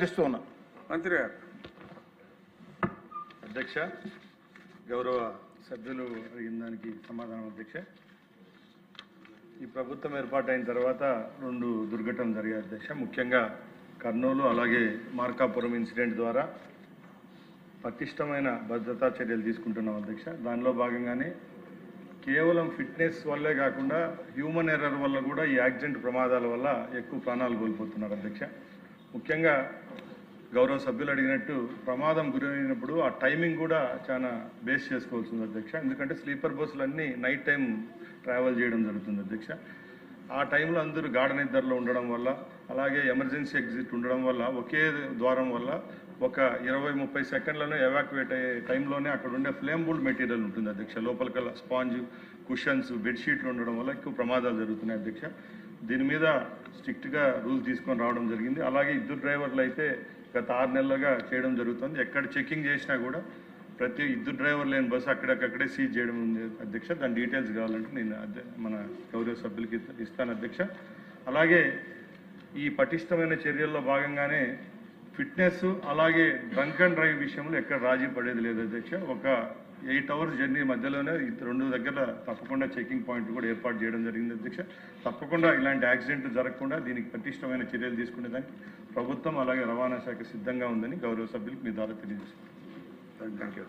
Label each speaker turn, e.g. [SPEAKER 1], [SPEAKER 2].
[SPEAKER 1] చేస్తున్నా
[SPEAKER 2] మంత్రి గారు.
[SPEAKER 1] అధ్యక్ష, గౌరవ సభ్యులు అడిగిన దానికి సమాధానం. అధ్యక్ష, ఈ ప్రభుత్వం ఏర్పాటైన తర్వాత 2 దుర్ఘటనలు జరిగాయి అధ్యక్ష. ముఖ్యంగా కర్నూలు అలాగే మార్కాపురం ఇన్సిడెంట్ ద్వారా పటిష్టమైన భద్రతా చర్యలు తీసుకుంటున్నాం అధ్యక్ష. దానిలో భాగంగానే కేవలం ఫిట్నెస్ వల్లే కాకుండా హ్యూమన్ ఎర్రర్ వల్ల కూడా ఈ యాక్సిడెంట్ ప్రమాదాల వల్ల ఎక్కువ ప్రాణాలు కోల్పోతున్నారు అధ్యక్ష. ముఖ్యంగా గౌరవ సభ్యులు అడిగినట్టు ప్రమాదం గురైనప్పుడు ఆ టైమింగ్ కూడా చాలా బేస్ చేసుకోవాల్సింది అధ్యక్ష. ఎందుకంటే స్లీపర్ బస్సులు అన్నీ నైట్ టైం ట్రావెల్ చేయడం జరుగుతుంది అధ్యక్ష. ఆ టైంలో అందరూ గాఢ నిద్రలో ఉండడం వల్ల, అలాగే ఎమర్జెన్సీ ఎగ్జిట్ ఉండడం వల్ల, ఒకే ద్వారం వల్ల ఒక 20-30 సెకండ్లలో ఎవాక్యువేట్ అయ్యే టైంలోనే అక్కడ ఉండే ఫ్లేమబుల్ మెటీరియల్ ఉంటుంది అధ్యక్ష. లోపలికల్లా స్పాంజ్, కుషన్స్, బెడ్షీట్లు ఉండడం వల్ల ఎక్కువ ప్రమాదాలు జరుగుతున్నాయి అధ్యక్ష. దీని మీద స్ట్రిక్ట్గా రూల్స్ తీసుకొని రావడం జరిగింది. అలాగే ఇద్దరు డ్రైవర్లు అయితే గత 6 నెలలుగా చేయడం జరుగుతుంది. ఎక్కడ చెకింగ్ చేసినా కూడా ప్రతి ఇద్దరు డ్రైవర్ లేని బస్సు అక్కడే సీజ్ చేయడం ఉంది అధ్యక్ష. దాని డీటెయిల్స్ కావాలంటే నేను మన గౌరవ సభ్యులకి ఇస్తాను అధ్యక్ష. అలాగే ఈ పటిష్టమైన చర్యల్లో భాగంగానే ఫిట్నెస్ అలాగే డ్రంక్ అండ్ డ్రైవ్ విషయంలో ఎక్కడ రాజీ పడేది లేదు అధ్యక్ష. ఒక 8 అవర్స్ జర్నీ మధ్యలోనే 2 దగ్గర తప్పకుండా చెకింగ్ పాయింట్ కూడా ఏర్పాటు చేయడం జరిగింది అధ్యక్ష. తప్పకుండా ఇలాంటి యాక్సిడెంట్ జరగకుండా దీనికి పటిష్టమైన చర్యలు తీసుకునేదానికి ప్రభుత్వం అలాగే రవాణా శాఖ సిద్ధంగా ఉందని గౌరవ సభ్యులకు మీ ద్వారా తెలియజేస్తున్నాను.
[SPEAKER 2] Thank you.